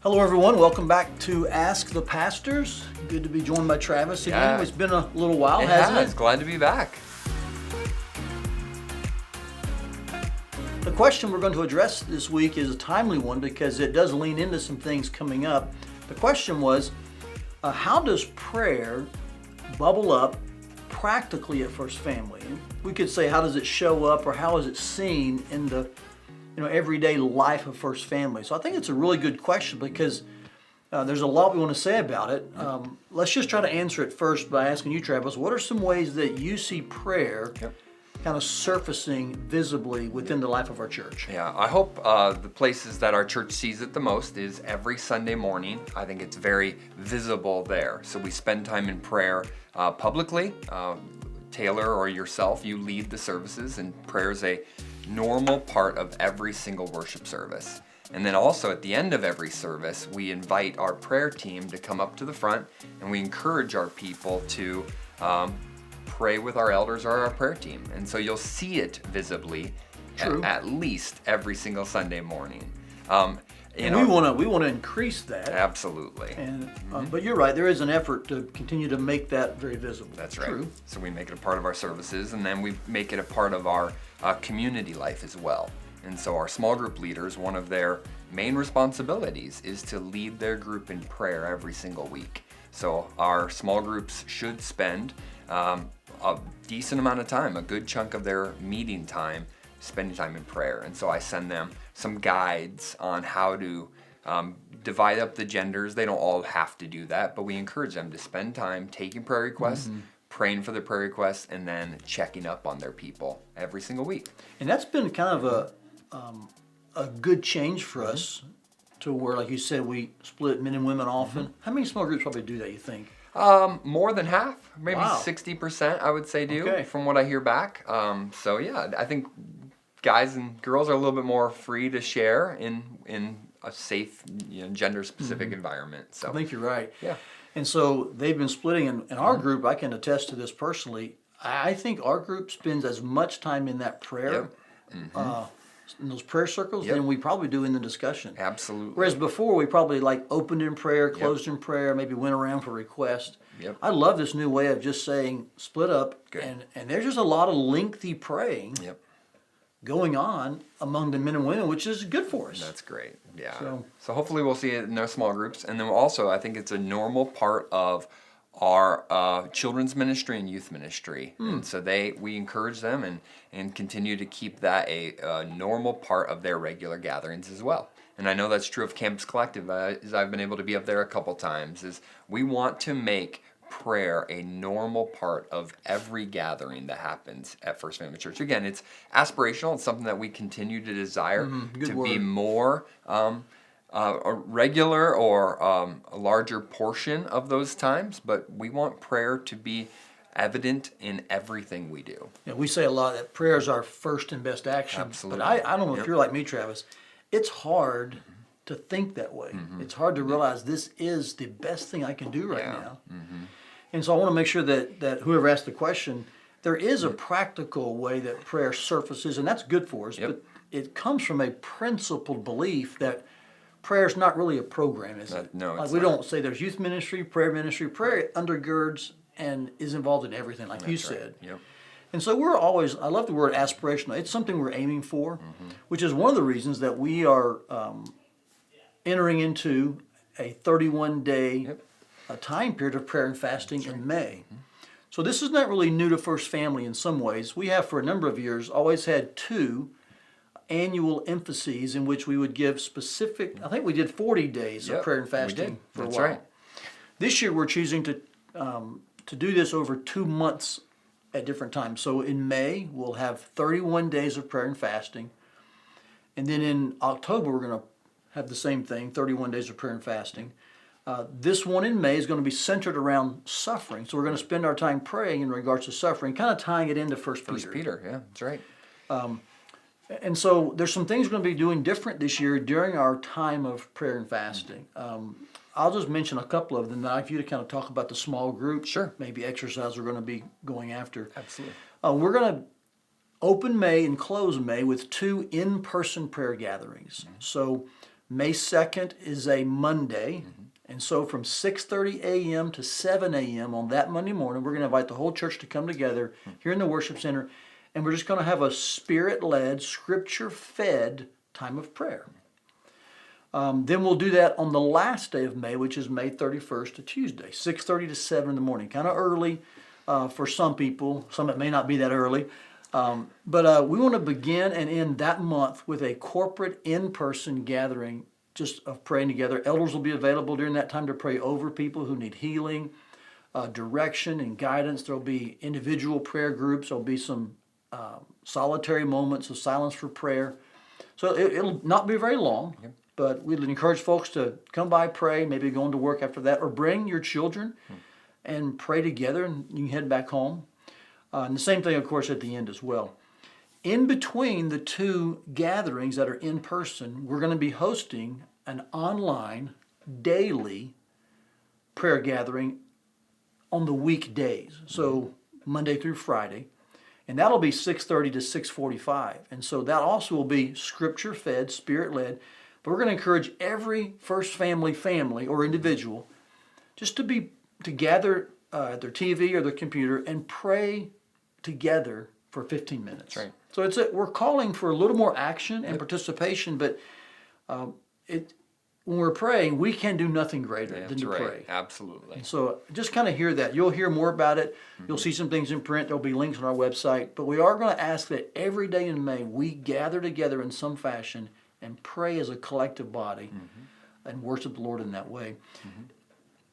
Hello, everyone. Welcome back to Ask the Pastors. Good to be joined by Travis again. Yeah. It's been a little while, It hasn't has. it? Glad to be back. The question we're going to address this week is a timely one because it does lean into some things coming up. The question was, how does prayer bubble up practically at First Family? We could say, how does it show up, or how is it seen in the everyday life of First Family? So I think it's a really good question because there's a lot we want to say about it. Let's just try to answer it first by asking you, Travis, what are some ways that you see prayer kind of surfacing visibly within the life of our church? Yeah, I hope the places that our church sees it the most is every Sunday morning. I think it's very visible there. So we spend time in prayer publicly. Taylor or yourself, you lead the services, and prayer is a normal part of every single worship service. And then also at the end of every service, we invite our prayer team to come up to the front, and we encourage our people to pray with our elders or our prayer team. And so you'll see it visibly at least every single Sunday morning. And we want to increase that. Absolutely. And but you're right, there is an effort to continue to make that very visible. That's right. True. So we make it a part of our services, and then we make it a part of our community life as well. And so our small group leaders, one of their main responsibilities is to lead their group in prayer every single week. So our small groups should spend a decent amount of time, a good chunk of their meeting time, spending time in prayer. And so I send them some guides on how to divide up the genders. They don't all have to do that, but we encourage them to spend time taking prayer requests, praying for the prayer requests, and then checking up on their people every single week. And that's been kind of a good change for us, to where, like you said, we split men and women often. How many small groups probably do that, you think? More than half, maybe Wow. 60%, I would say do, Okay. from what I hear back. So yeah, I think guys and girls are a little bit more free to share in a safe, gender-specific environment. So I think you're right. yeah. And so they've been splitting. In our group, I can attest to this personally. I think our group spends as much time in that prayer, in those prayer circles, than we probably do in the discussion. Absolutely. Whereas before, we probably opened in prayer, closed in prayer, maybe went around for requests. Yep. I love this new way of just saying split up, Good. and there's just a lot of lengthy praying Yep. going on among the men and women, which is good for us. That's great. Yeah. So- So hopefully we'll see it in our small groups. And then also, I think it's a normal part of our children's ministry and youth ministry. And so we encourage them and continue to keep that a normal part of their regular gatherings as well. And I know that's true of Campus Collective, as I've been able to be up there a couple times, is we want to make prayer a normal part of every gathering that happens at First Family Church. Again, it's aspirational. It's something that we continue to desire to be more a regular or a larger portion of those times, but we want prayer to be evident in everything we do. Yeah, we say a lot that prayer is our first and best action. Absolutely. But I don't know if you're like me, Travis. It's hard to think that way. It's hard to realize this is the best thing I can do right now. And so I want to make sure that whoever asked the question, there is a practical way that prayer surfaces, and that's good for us. But it comes from a principled belief that prayer is not really a program, is it? No, it's we not. don't say there's youth ministry, prayer ministry. Prayer undergirds and is involved in everything, like you That's right. said. Yep. And so I love the word aspirational. It's something we're aiming for, which is one of the reasons that we are entering into a 31-day time period of prayer and fasting in May. So this is not really new to First Family in some ways. We have for a number of years always had 2 annual emphases in which we would give specific, I think we did 40 days of prayer and fasting for That's a while. right. This year we're choosing to do this over 2 months at different times. So in May, we'll have 31 days of prayer and fasting. And then in October, we're going to have the same thing, 31 days of prayer and fasting. This one in May is going to be centered around suffering. So we're going to spend our time praying in regards to suffering, kind of tying it into First Peter. Yeah, that's right. And so there's some things we're going to be doing different this year during our time of prayer and fasting. I'll just mention a couple of them. Then I'd like you to kind of talk about the small group, maybe exercise we're going to be going after. Absolutely. We're going to open May and close May with 2 in-person prayer gatherings. So May 2nd is a Monday. And so from 6:30 a.m. to 7 a.m. on that Monday morning, we're going to invite the whole church to come together here in the worship center. And we're just going to have a Spirit-led, Scripture-fed time of prayer. Then we'll do that on the last day of May, which is May 31st, a Tuesday, 6:30 to 7 in the morning. Kind of early for some people. Some it may not be that early. But we want to begin and end that month with a corporate in-person gathering just of praying together. Elders will be available during that time to pray over people who need healing, direction, and guidance. There'll be individual prayer groups. There'll be some solitary moments of silence for prayer. So it'll not be very long. Yep. But we'd encourage folks to come by, pray, maybe go into work after that, or bring your children and pray together, and you can head back home. And the same thing, of course, at the end as well. In between the two gatherings that are in person, we're going to be hosting an online daily prayer gathering on the weekdays, so Monday through Friday. And that'll be 6:30 to 6:45. And so that also will be Scripture-fed, Spirit-led. But we're going to encourage every First Family or individual just to gather at their TV or their computer and pray together for 15 minutes. That's right. So we're calling for a little more action and participation, but when we're praying, we can do nothing greater than to pray. Absolutely. And so just kind of hear that. You'll hear more about it. You'll see some things in print. There'll be links on our website. But we are going to ask that every day in May we gather together in some fashion and pray as a collective body and worship the Lord in that way.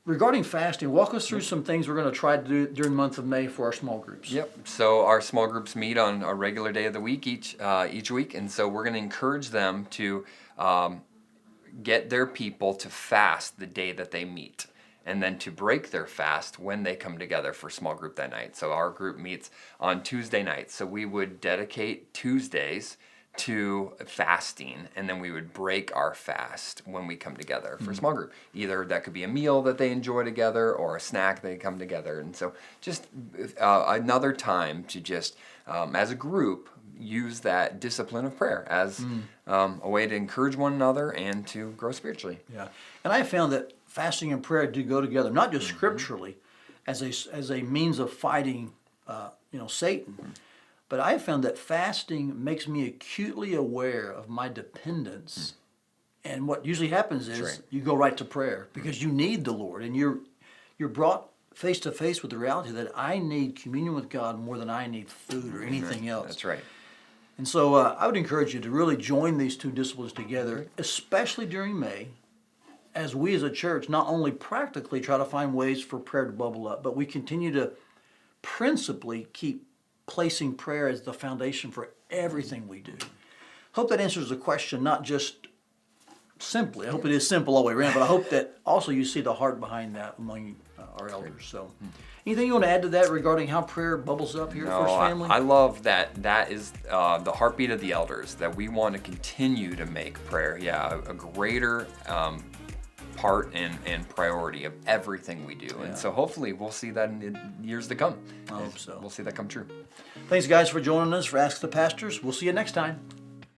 Regarding fasting, walk us through some things we're going to try to do during the month of May for our small groups. Yep. So our small groups meet on a regular day of the week each week, and so we're going to encourage them to get their people to fast the day that they meet, and then to break their fast when they come together for small group that night. So our group meets on Tuesday nights. So we would dedicate Tuesdays to fasting, and then we would break our fast when we come together for small group. Either that could be a meal that they enjoy together or a snack they come together. And so just another time to just, as a group, use that discipline of prayer as a way to encourage one another and to grow spiritually. Yeah, and I have found that fasting and prayer do go together, not just scripturally, as a means of fighting, Satan. But I have found that fasting makes me acutely aware of my dependence. And what usually happens is you go right to prayer because you need the Lord, and you're brought face to face with the reality that I need communion with God more than I need food or anything else. That's right. And so I would encourage you to really join these two disciplines together, especially during May, as we as a church not only practically try to find ways for prayer to bubble up, but we continue to principally keep placing prayer as the foundation for everything we do. Hope that answers the question, not just simply. I hope it is simple all the way around, but I hope that also you see the heart behind that among our elders. So, anything you want to add to that regarding how prayer bubbles up here at First Family? I love that is the heartbeat of the elders, that we want to continue to make prayer, a greater part and priority of everything we do. And so hopefully we'll see that in the years to come. I hope so. We'll see that come true. Thanks, guys, for joining us for Ask the Pastors. We'll see you next time.